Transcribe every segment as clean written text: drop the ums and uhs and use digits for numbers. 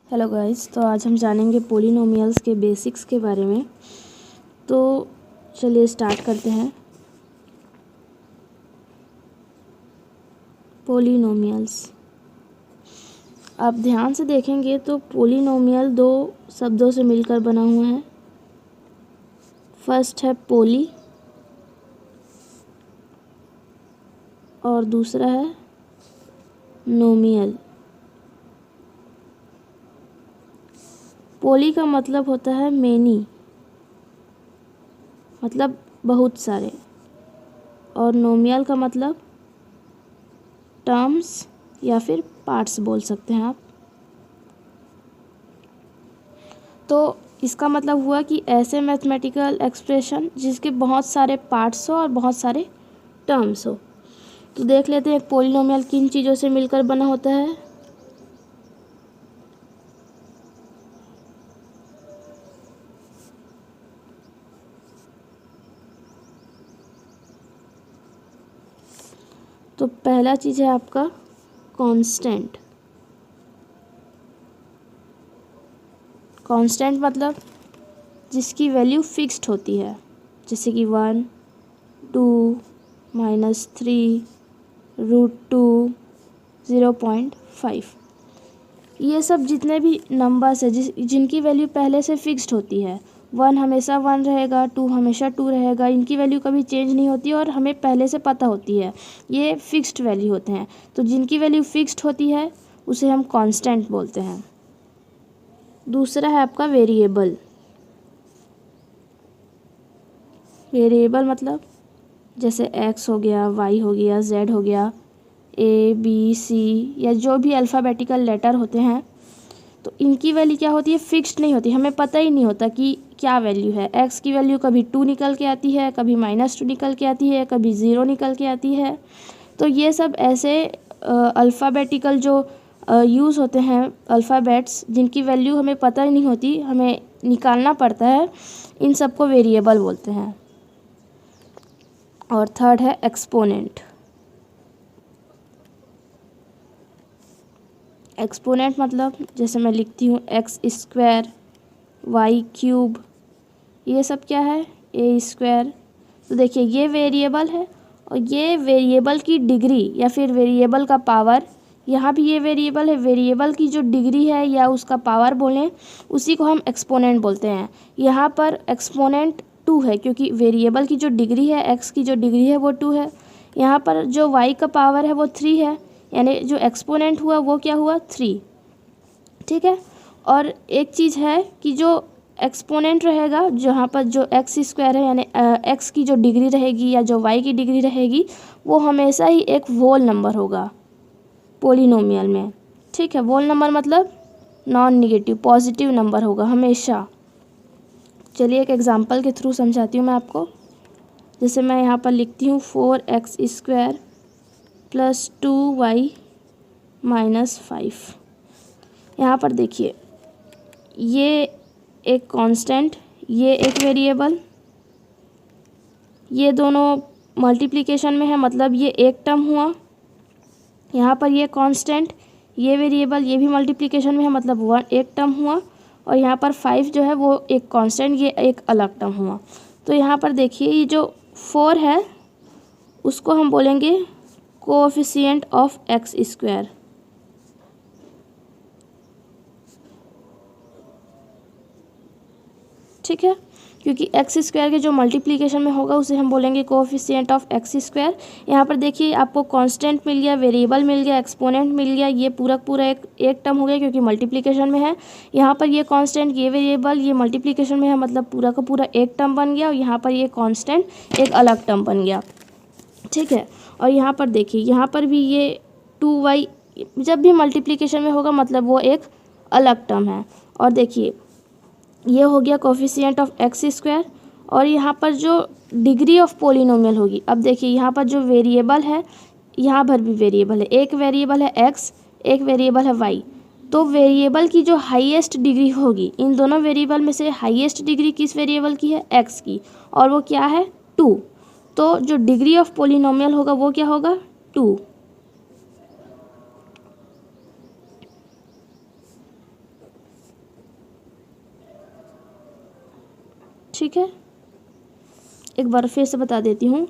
Hello guys, तो आज हम जानेंगे पोलिनोमियल्स के बेसिक्स के बारे में। तो चलिए स्टार्ट करते हैं। पोलिनोमियल्स, आप ध्यान से देखेंगे तो पोलिनोमियल दो शब्दों से मिलकर बना हुआ है। फर्स्ट है पोली और दूसरा है नोमियल। पोली का मतलब होता है मेनी, मतलब बहुत सारे, और नोमियल का मतलब टर्म्स या फिर पार्ट्स बोल सकते हैं आप। तो इसका मतलब हुआ कि ऐसे मैथमेटिकल एक्सप्रेशन जिसके बहुत सारे पार्ट्स हो और बहुत सारे टर्म्स हो। तो देख लेते हैं एक पोलिनोमियल किन चीज़ों से मिलकर बना होता है। तो पहला चीज़ है आपका कांस्टेंट। कांस्टेंट मतलब जिसकी वैल्यू फिक्स्ड होती है, जैसे कि 1, 2, -3, √2, 0.5। ये सब जितने भी नंबर्स है जिनकी वैल्यू पहले से फिक्स्ड होती है। 1 हमेशा 1 रहेगा, 2 हमेशा 2 रहेगा, इनकी वैल्यू कभी चेंज नहीं होती और हमें पहले से पता होती है, ये फिक्स्ड वैल्यू होते हैं। तो जिनकी वैल्यू फिक्स्ड होती है उसे हम कांस्टेंट बोलते हैं। दूसरा है आपका वेरिएबल। वेरिएबल मतलब जैसे x हो गया, y हो गया, z हो गया, a b c या जो भी अल्फ़ाबेटिकल लेटर होते हैं, तो इनकी वैल्यू क्या होती है, फिक्स्ड नहीं होती। हमें पता ही नहीं होता कि क्या वैल्यू है। x की वैल्यू कभी 2 निकल के आती है, कभी -2 निकल के आती है, कभी 0 निकल के आती है। तो ये सब ऐसे अल्फ़ाबेटिकल जो यूज़ होते हैं, अल्फ़ाबेट्स जिनकी वैल्यू हमें पता ही नहीं होती, हमें निकालना पड़ता है, इन सबको वेरिएबल बोलते हैं। और थर्ड है एक्सपोनेंट। एक्सपोनेंट मतलब जैसे मैं लिखती हूँ x², y³, ये सब क्या है, a²। तो देखिए ये वेरिएबल है और ये वेरिएबल की डिग्री या फिर वेरिएबल का पावर, यहाँ भी ये वेरिएबल है, वेरिएबल की जो डिग्री है या उसका पावर बोलें, उसी को हम एक्सपोनेंट बोलते हैं। यहाँ पर एक्सपोनेंट 2 है क्योंकि वेरिएबल की जो डिग्री है, x की जो डिग्री है वो 2 है। यहाँ पर जो y का पावर है वो 3 है, यानी जो एक्सपोनेंट हुआ वो क्या हुआ, 3। ठीक है। और एक चीज़ है कि जो एक्सपोनेंट रहेगा, जहाँ पर जो x² है यानी x की जो डिग्री रहेगी या जो y की डिग्री रहेगी, वो हमेशा ही एक होल नंबर होगा पोलिनोमियल में। ठीक है, होल नंबर मतलब नॉन निगेटिव, पॉजिटिव नंबर होगा हमेशा। चलिए एक एग्जांपल के थ्रू समझाती हूँ मैं आपको। जैसे मैं यहाँ पर लिखती हूँ 4x² + 2y - 5। यहाँ पर देखिए ये एक कांस्टेंट, ये एक वेरिएबल, ये दोनों मल्टीप्लिकेशन में है, मतलब ये एक टर्म हुआ। यहाँ पर ये कांस्टेंट, ये वेरिएबल, ये भी मल्टीप्लिकेशन में है, मतलब एक टर्म हुआ। और यहाँ पर 5 जो है वो एक कांस्टेंट, ये एक अलग टर्म हुआ। तो यहाँ पर देखिए ये जो 4 है उसको हम बोलेंगे कोएफिशिएंट ऑफ x²। ठीक है, क्योंकि x² के जो मल्टीप्लिकेशन में होगा उसे हम बोलेंगे कोएफिशिएंट ऑफ x²। यहाँ पर देखिए आपको कांस्टेंट मिल गया, वेरिएबल मिल गया, एक्सपोनेंट मिल गया, ये पूरा पूरा एक टर्म हो गया क्योंकि मल्टीप्लिकेशन में है। यहाँ पर ये कांस्टेंट, ये वेरिएबल, ये मल्टीप्लिकेशन में है, मतलब पूरा का पूरा एक टर्म बन गया। और यहाँ पर ये कांस्टेंट एक अलग टर्म बन गया। ठीक है, और यहाँ पर देखिए यहाँ पर भी ये 2y जब भी मल्टीप्लिकेशन में होगा मतलब वो एक अलग टर्म है। और देखिए ये हो गया कोएफिशिएंट ऑफ x²। और यहाँ पर जो डिग्री ऑफ पोलिनोमियल होगी, अब देखिए यहाँ पर जो वेरिएबल है, यहाँ पर भी वेरिएबल है, एक वेरिएबल है x, एक वेरिएबल है y। तो वेरिएबल की जो हाईएस्ट डिग्री होगी, इन दोनों वेरिएबल में से हाईएस्ट डिग्री किस वेरिएबल की है, x की, और वो क्या है, 2। तो जो डिग्री ऑफ पोलिनोमियल होगा वो क्या होगा, 2। ठीक है, एक बार फिर से बता देती हूँ।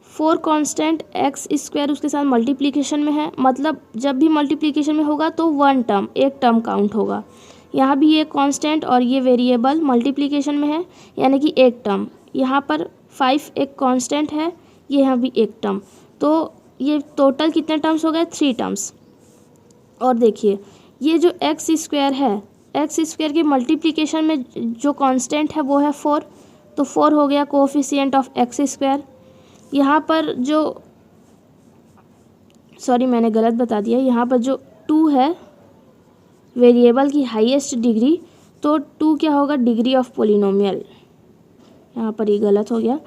4 कांस्टेंट एक्स स्क्वायर उसके साथ मल्टीप्लिकेशन में है, मतलब जब भी मल्टीप्लिकेशन में होगा तो वन टर्म, एक टर्म काउंट होगा। यहाँ भी ये कांस्टेंट और ये वेरिएबल मल्टीप्लिकेशन में है, यानी कि एक टर्म। यहाँ पर 5 एक कांस्टेंट है, ये यहाँ भी एक टर्म, तो ये टोटल कितने टर्म्स हो गए? 3 टर्म्स। और देखिए ये जो एक्स स्क्वायर है, एक्स स्क्वायर के मल्टीप्लिकेशन में जो कांस्टेंट है वो है 4, तो 4 हो गया कोएफिशिएंट ऑफ एक्स स्क्वायर। यहाँ पर जो, सॉरी मैंने गलत बता दिया, यहाँ पर जो 2 है वेरिएबल की हाईएस्ट डिग्री, तो 2 क्या होगा? Degree of polynomial. यहाँ पर ये गलत हो गया,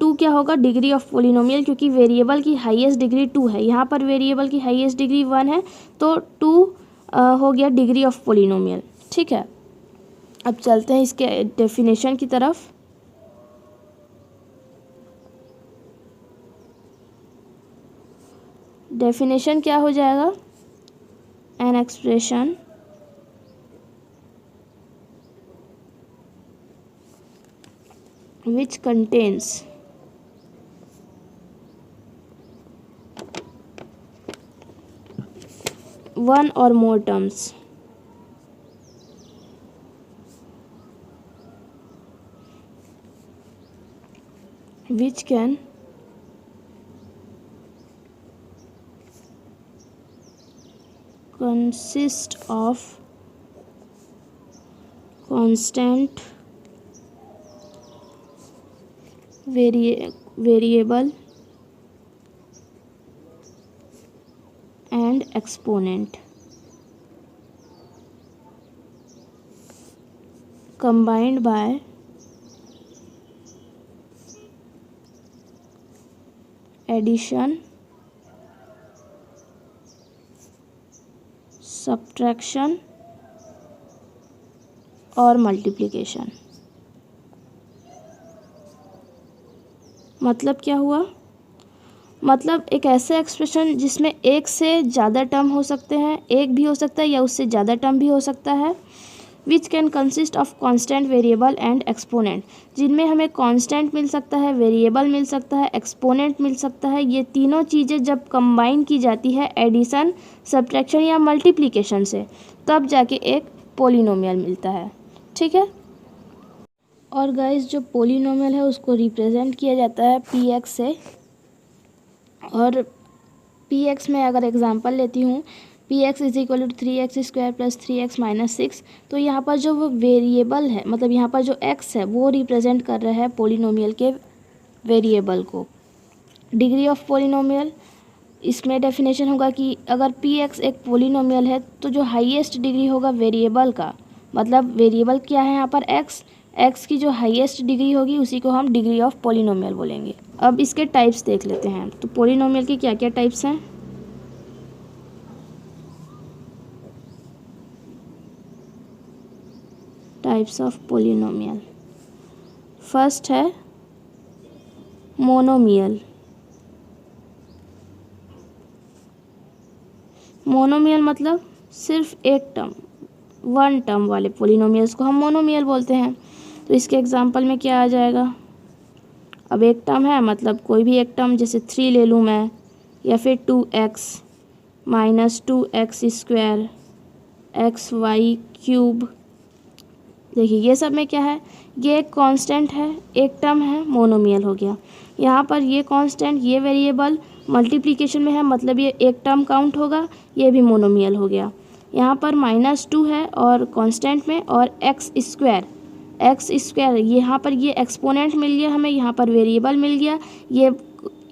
2 क्या होगा? डिग्री ऑफ पोलिनोमियल, क्योंकि वेरिएबल की हाईएस्ट डिग्री 2 है। यहाँ पर वेरिएबल की हाईएस्ट डिग्री 1 है, तो 2 हो गया डिग्री ऑफ पोलिनोमियल। ठीक है, अब चलते हैं इसके डेफिनेशन की तरफ। डेफिनेशन क्या हो जाएगा? An expression which contains one or more terms which can consist of constant variable and exponent combined by addition, subtraction और मल्टीप्लिकेशन। मतलब क्या हुआ? मतलब एक ऐसा एक्सप्रेशन जिसमें एक से ज़्यादा टर्म हो सकते हैं, एक भी हो सकता है या उससे ज़्यादा टर्म भी हो सकता है, which can consist of constant, variable and exponent, जिनमें हमें कांस्टेंट मिल सकता है, वेरिएबल मिल सकता है, एक्सपोनेंट मिल सकता है। ये तीनों चीज़ें जब कंबाइन की जाती है एडिशन, सब्ट्रैक्शन या मल्टीप्लिकेशन से, तब जाके एक पोलिनोमियल मिलता है। ठीक है, और गाइस जो पोलिनोमियल है उसको रिप्रेजेंट किया जाता है पी एक्स से। और पी एक्स में अगर एग्जांपल लेती हूँ, P X is equal to 3x square plus 3x minus 6, तो यहाँ पर जो वो वेरिएबल है, मतलब यहाँ पर जो x है वो रिप्रेजेंट कर रहा है पोलिनोमियल के वेरिएबल को। डिग्री ऑफ पोलिनोमियल, इसमें डेफिनेशन होगा कि अगर पी एक्स एक पोलिनोमियल है तो जो हाईएस्ट डिग्री होगा वेरिएबल का, मतलब वेरिएबल क्या है यहाँ पर एक्स की जो हाईएस्ट डिग्री होगी उसी को हम डिग्री ऑफ पोलिनोमियल बोलेंगे। अब इसके टाइप्स देख लेते हैं। तो पोलिनोमियल के क्या क्या टाइप्स हैं? टाइप्स ऑफ पोलिनोमियल, फर्स्ट है मोनोमियल। मोनोमियल मतलब सिर्फ एक टर्म, वन टर्म वाले पोलिनोमियल्स को हम मोनोमियल बोलते हैं। तो इसके एग्जांपल में क्या आ जाएगा? अब एक टर्म है, मतलब कोई भी एक टर्म, जैसे 3 ले लूँ मैं, या फिर 2x minus 2x square X Y cube. देखिए ये सब में क्या है? ये एक कांस्टेंट है, एक टर्म है, मोनोमियल हो गया। यहाँ पर ये कांस्टेंट, ये वेरिएबल मल्टीप्लिकेशन में है, मतलब ये एक टर्म काउंट होगा, ये भी मोनोमियल हो गया। यहाँ पर -2 है और कांस्टेंट में, और एक्स स्क्वायर यहाँ पर ये एक्सपोनेंट मिल गया हमें, यहाँ पर वेरिएबल मिल गया, ये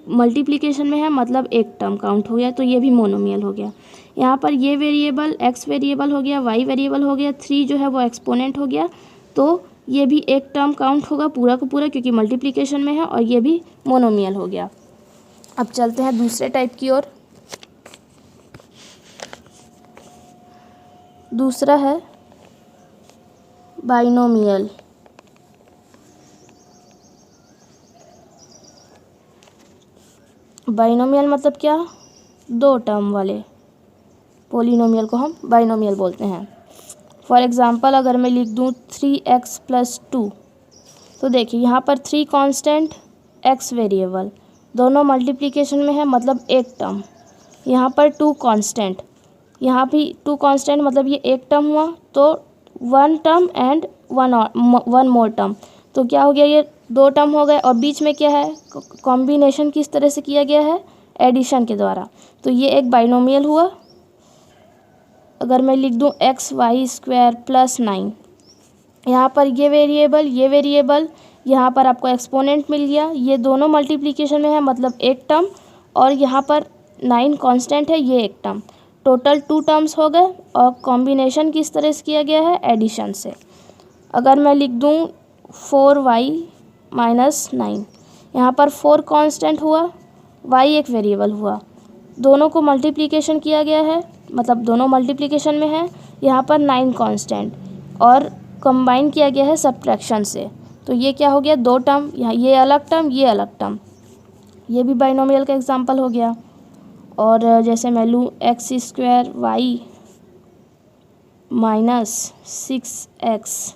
मल्टीप्लिकेशन में है, मतलब एक टर्म काउंट हो गया, तो ये भी मोनोमियल हो गया। यहाँ पर ये वेरिएबल एक्स वेरिएबल हो गया, वाई वेरिएबल हो गया, 3 जो है वो एक्सपोनेंट हो गया, तो ये भी एक टर्म काउंट होगा पूरा का पूरा, क्योंकि मल्टीप्लिकेशन में है, और ये भी मोनोमियल हो गया। अब चलते हैं दूसरे टाइप की ओर। दूसरा है बाइनोमियल। बाइनोमियल मतलब क्या? 2 टर्म वाले पोलिनोमियल को हम बाइनोमियल बोलते हैं। फॉर एग्ज़ाम्पल अगर मैं लिख दूँ 3x + 2, तो देखिए यहाँ पर 3 कांस्टेंट x वेरिएबल दोनों मल्टीप्लिकेशन में है, मतलब एक टर्म। यहाँ पर 2 कांस्टेंट, यहाँ भी 2 कांस्टेंट, मतलब ये एक टर्म हुआ, तो 1 टर्म एंड 1 मोर टर्म, तो क्या हो गया, ये 2 टर्म हो गए। और बीच में क्या है, कॉम्बिनेशन किस तरह से किया गया है, एडिशन के द्वारा, तो ये एक बाइनोमियल हुआ। अगर मैं लिख दूँ XY² + 9, यहाँ पर ये वेरिएबल, यहाँ पर आपको एक्सपोनेंट मिल गया, ये दोनों मल्टीप्लिकेशन में है, मतलब एक टर्म, और यहाँ पर 9 कांस्टेंट है, ये एक टर्म, टोटल 2 टर्म्स हो गए। और कॉम्बिनेशन किस तरह से किया गया है, एडिशन से। अगर मैं लिख दूँ 4y - 9, यहाँ पर 4 कांस्टेंट हुआ, y एक वेरिएबल हुआ, दोनों को मल्टीप्लिकेशन किया गया है, मतलब दोनों मल्टीप्लिकेशन में है। यहाँ पर 9 कांस्टेंट और कंबाइन किया गया है सब्ट्रैक्शन से, तो ये क्या हो गया, 2 टर्म, यहाँ ये अलग टर्म, ये अलग टर्म, ये भी बाइनोमियल का एग्जांपल हो गया। और जैसे मैं लूँ x² y - 6x,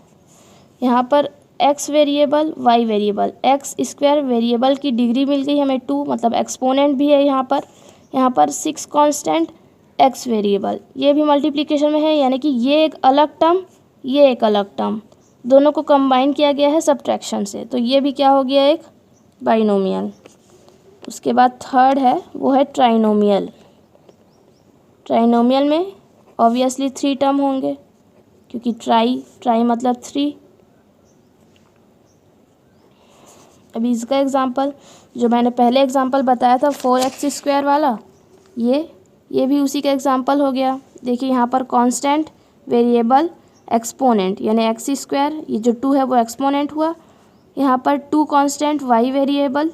यहाँ पर x variable, y variable, x² variable की डिग्री मिल गई हमें 2, मतलब एक्सपोनेंट भी है यहाँ पर 6 कांस्टेंट x वेरिएबल, ये भी मल्टीप्लिकेशन में है, यानी कि ये एक अलग टर्म, ये एक अलग टर्म, दोनों को कंबाइन किया गया है सब्ट्रैक्शन से, तो ये भी क्या हो गया, एक बाइनोमियल। उसके बाद थर्ड है, वो है ट्राइनोमियल। ट्राइनोमियल में ऑब्वियसली 3 टर्म होंगे, क्योंकि ट्राई मतलब 3। अभी इसका एग्जांपल जो मैंने पहले एग्जांपल बताया था 4x² वाला, ये भी उसी का एग्जांपल हो गया। देखिए यहाँ पर कांस्टेंट, वेरिएबल, एक्सपोनेंट, यानी x², ये जो 2 है वो एक्सपोनेंट हुआ। यहाँ पर 2 कांस्टेंट y वेरिएबल,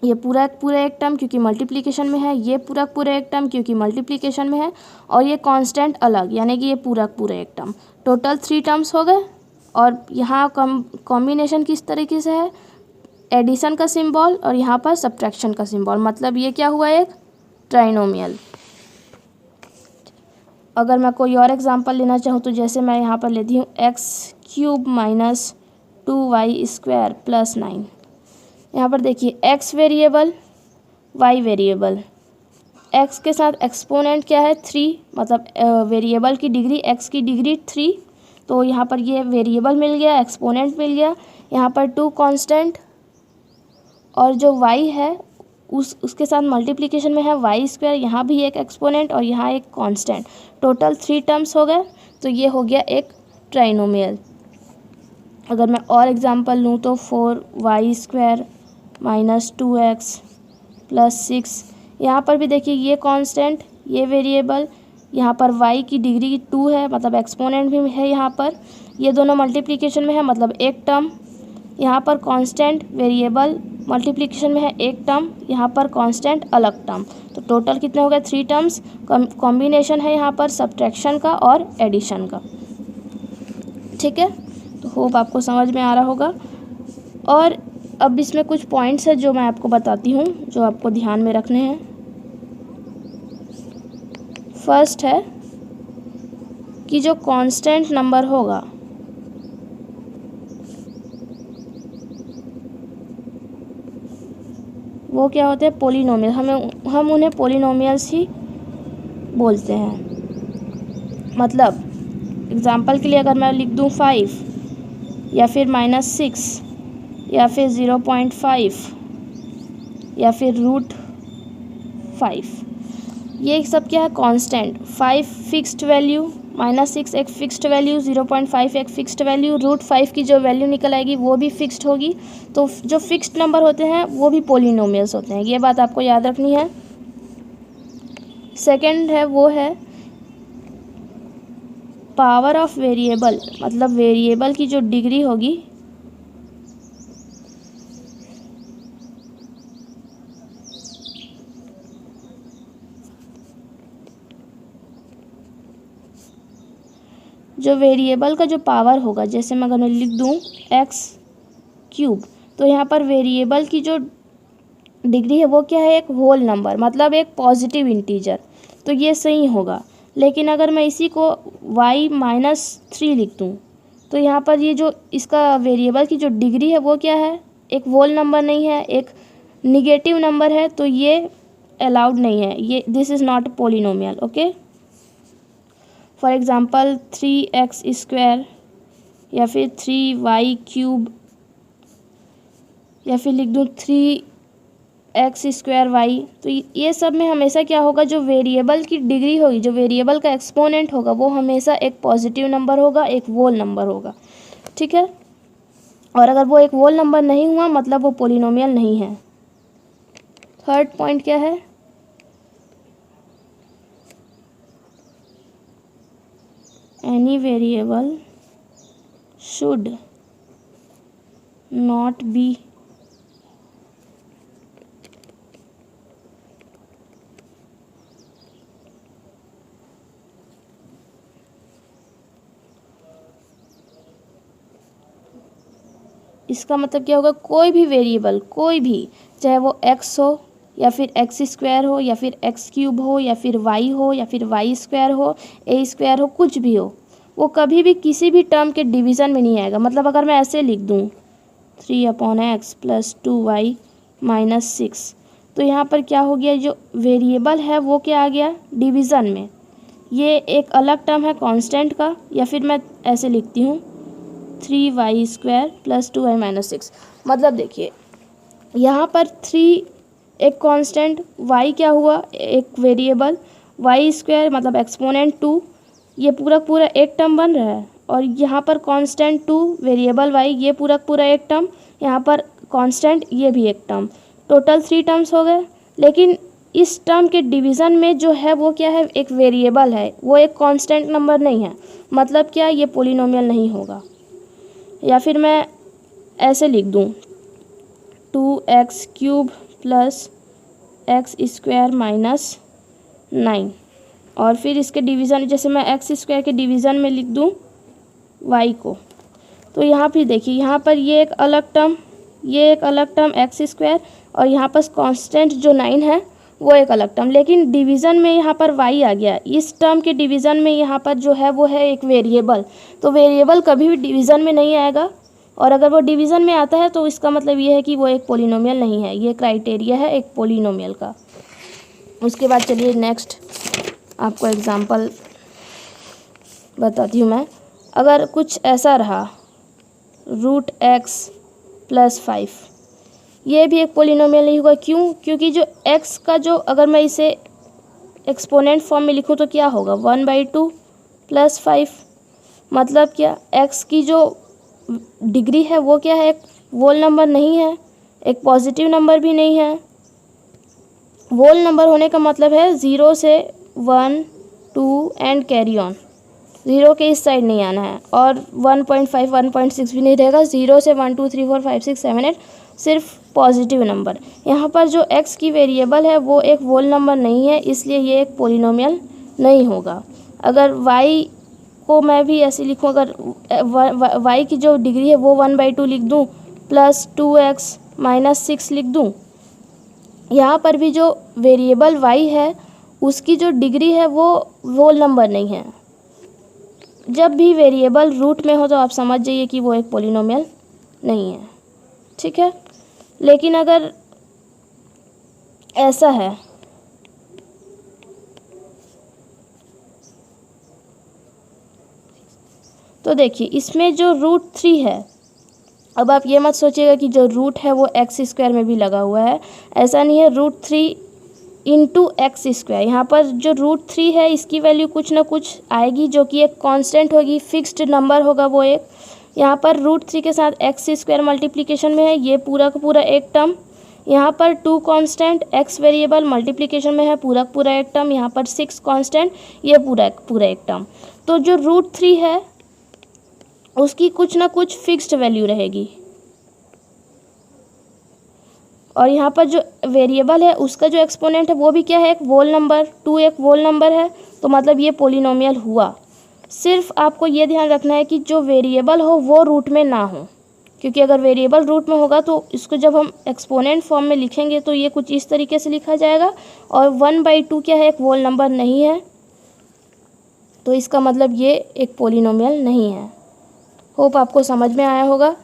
ये पूरा एक टर्म क्योंकि मल्टीप्लिकेशन में है, ये पूरा एक टर्म क्योंकि मल्टीप्लिकेशन में है, और ये कांस्टेंट अलग, यानी कि ये पूरा एक टर्म, टोटल 3 टर्म्स हो गए। और यहाँ कॉम्बिनेशन किस तरीके से है, एडिशन का सिंबल और यहाँ पर सब्ट्रैक्शन का सिंबल, मतलब ये क्या हुआ, एक ट्राइनोमियल। अगर मैं कोई और एग्जांपल लेना चाहूँ तो जैसे मैं यहाँ पर लेती हूँ x³ - 2y² + 9, यहाँ पर देखिए x variable, y variable, x के साथ एक्सपोनेंट क्या है, 3, मतलब वेरिएबल की डिग्री, x की डिग्री 3, तो यहाँ पर ये वेरिएबल मिल गया, एक्सपोनेंट मिल गया। यहाँ पर 2 कांस्टेंट, और जो y है उसके साथ मल्टीप्लिकेशन में है y², यहाँ भी एक एक्सपोनेंट और यहाँ एक कांस्टेंट, टोटल 3 टर्म्स हो गए, तो ये हो गया एक ट्राइनोमियल। अगर मैं और एग्जांपल लूँ तो 4y² - 2x + 6, यहाँ पर भी देखिए ये कांस्टेंट, ये वेरिएबल, यहाँ पर y की डिग्री 2 है, मतलब एक्सपोनेंट भी है यहाँ पर, ये दोनों मल्टीप्लिकेशन में है, मतलब एक टर्म, यहाँ पर कांस्टेंट, वेरिएबल, मल्टीप्लिकेशन में है एक टर्म, यहाँ पर कांस्टेंट अलग टर्म, तो टोटल कितने हो गए, 3 टर्म्स। कॉम्बिनेशन है यहाँ पर सब्ट्रैक्शन का और एडिशन का। ठीक है, तो होप आपको समझ में आ रहा होगा। और अब इसमें कुछ पॉइंट्स है जो मैं आपको बताती हूँ, जो आपको ध्यान में रखने हैं। फर्स्ट है कि जो कांस्टेंट नंबर होगा वो क्या होते हैं, पोलिनोमियल, हम उन्हें पोलिनोमियल्स ही बोलते हैं। मतलब एग्जांपल के लिए अगर मैं लिख दूँ 5 या फिर -6 या फिर 0.5 या फिर √5, ये सब क्या है, कांस्टेंट। 5 फिक्स्ड वैल्यू, -6 एक फिक्स्ड वैल्यू, 0.5 एक फिक्स्ड वैल्यू, √5 की जो वैल्यू निकल आएगी वो भी फिक्स्ड होगी। तो जो फिक्स्ड नंबर होते हैं वो भी पोलिनोमियल्स होते हैं, ये बात आपको याद रखनी है। सेकंड है वो है पावर ऑफ वेरिएबल, मतलब वेरिएबल की जो डिग्री होगी जो वेरिएबल का जो पावर होगा, जैसे मैं अगर लिख दूँ x³, तो यहाँ पर वेरिएबल की जो डिग्री है वो क्या है, एक होल नंबर, मतलब एक पॉजिटिव इंटीजर, तो ये सही होगा। लेकिन अगर मैं इसी को y - 3 लिख दूँ तो यहाँ पर ये जो इसका वेरिएबल की जो डिग्री है वो क्या है, एक होल नंबर नहीं है, एक निगेटिव नंबर है, तो ये अलाउड नहीं है, ये this is not polynomial. Okay, for example 3x² या फिर 3y³ या फिर लिख दूँ 3x²y। तो ये सब में हमेशा क्या होगा, जो वेरिएबल की डिग्री होगी, जो वेरिएबल का एक्सपोनेंट होगा वो हमेशा एक पॉजिटिव नंबर होगा, एक होल नंबर होगा। ठीक है, और अगर वो एक होल नंबर नहीं हुआ मतलब वो पोलिनोमियल नहीं है। थर्ड पॉइंट क्या है, any variable should not be इसका मतलब क्या होगा, कोई भी वेरिएबल, कोई भी, चाहे वो x हो या फिर x² हो या फिर x³ हो या फिर y हो या फिर y² हो, a² हो, कुछ भी हो, वो कभी भी किसी भी टर्म के डिवीज़न में नहीं आएगा। मतलब अगर मैं ऐसे लिख दूँ 3/x + 2y - 6, तो यहाँ पर क्या हो गया, जो वेरिएबल है वो क्या आ गया, डिवीज़न में। ये एक अलग टर्म है कांस्टेंट का, या फिर मैं ऐसे लिखती हूँ 3y² + 2y - 6। मतलब देखिए यहाँ पर 3 एक कांस्टेंट, y क्या हुआ, एक वेरिएबल, y² मतलब एक्सपोनेंट 2, ये पूरा पूरा एक टर्म बन रहा है, और यहाँ पर कांस्टेंट 2 वेरिएबल y, ये पूरा पूरा एक टर्म, यहाँ पर कांस्टेंट ये भी एक टर्म, टोटल 3 टर्म्स हो गए। लेकिन इस टर्म के डिवीज़न में जो है वो क्या है, एक वेरिएबल है, वो एक कांस्टेंट नंबर नहीं है। मतलब क्या, ये पोलिनोमियल नहीं होगा। या फिर मैं ऐसे लिख दूँ 2x³ + x² - 9, और फिर इसके डिवीज़न, जैसे मैं x² के डिवीज़न में लिख दूँ y को, तो यहाँ फिर देखिए यहाँ पर ये एक अलग टर्म, ये एक अलग टर्म x², और यहाँ पर कांस्टेंट जो 9 है वो एक अलग टर्म, लेकिन डिवीज़न में यहाँ पर y आ गया। इस टर्म के डिवीज़न में यहाँ पर जो है वो है एक वेरिएबल, तो वेरिएबल कभी भी डिवीज़न में नहीं आएगा, और अगर वो डिवीज़न में आता है तो इसका मतलब ये है कि वो एक पोलिनोमियल नहीं है। ये क्राइटेरिया है एक पोलिनोमियल का। उसके बाद चलिए नेक्स्ट आपको एग्जांपल बताती हूँ मैं। अगर कुछ ऐसा रहा √x + 5, ये भी एक पोलिनोमियल नहीं होगा। क्यों? क्योंकि जो x का जो, अगर मैं इसे एक्सपोनेंट फॉर्म में लिखूँ तो क्या होगा, 1/2 + 5। मतलब क्या, x की जो डिग्री है वो क्या है, एक होल नंबर नहीं है, एक पॉजिटिव नंबर भी नहीं है। होल नंबर होने का मतलब है 0 से 1, 2 एंड कैरी ऑन, 0 के इस साइड नहीं आना है, और 1.5, 1.6 भी नहीं रहेगा। 0 से 1, 2, 3, 4, 5, 6, 7, 8 सिर्फ पॉजिटिव नंबर। यहाँ पर जो x की वेरिएबल है वो एक होल नंबर नहीं है, इसलिए ये एक पोलिनोमियल नहीं होगा। अगर y को मैं भी ऐसे लिखूँ, अगर y की जो डिग्री है वो 1/2 लिख दूँ + 2x - 6 लिख दूँ, यहाँ पर भी जो वेरिएबल y है उसकी जो डिग्री है वो होल नंबर नहीं है। जब भी वेरिएबल रूट में हो तो आप समझ जाइए कि वो एक पोलिनोमियल नहीं है। ठीक है, लेकिन अगर ऐसा है, तो देखिए इसमें जो √3 है, अब आप ये मत सोचिएगा कि जो रूट है वो x² में भी लगा हुआ है, ऐसा नहीं है। √3 × x², यहाँ पर जो √3 है इसकी वैल्यू कुछ ना कुछ आएगी जो कि एक कांस्टेंट होगी, फिक्स्ड नंबर होगा वो एक। यहाँ पर √3 के साथ x² मल्टीप्लिकेशन में है, ये पूरा का पूरा एक टर्म। यहाँ पर 2 कांस्टेंट, x वेरिएबल मल्टीप्लिकेशन में है, पूरा का पूरा एक टर्म। यहाँ पर 6 कांस्टेंट, ये पूरा पूरा एक टर्म। तो जो √3 है उसकी कुछ ना कुछ फिक्स्ड वैल्यू रहेगी, और यहाँ पर जो वेरिएबल है उसका जो एक्सपोनेंट है वो भी क्या है, एक होल नंबर। 2 एक होल नंबर है, तो मतलब ये पोलिनोमियल हुआ। सिर्फ आपको ये ध्यान रखना है कि जो वेरिएबल हो वो रूट में ना हो, क्योंकि अगर वेरिएबल रूट में होगा तो इसको जब हम एक्सपोनेंट फॉर्म में लिखेंगे तो ये कुछ इस तरीके से लिखा जाएगा, और 1/2 क्या है, एक होल नंबर नहीं है, तो इसका मतलब ये एक पोलिनोमियल नहीं है। होप आपको समझ में आया होगा।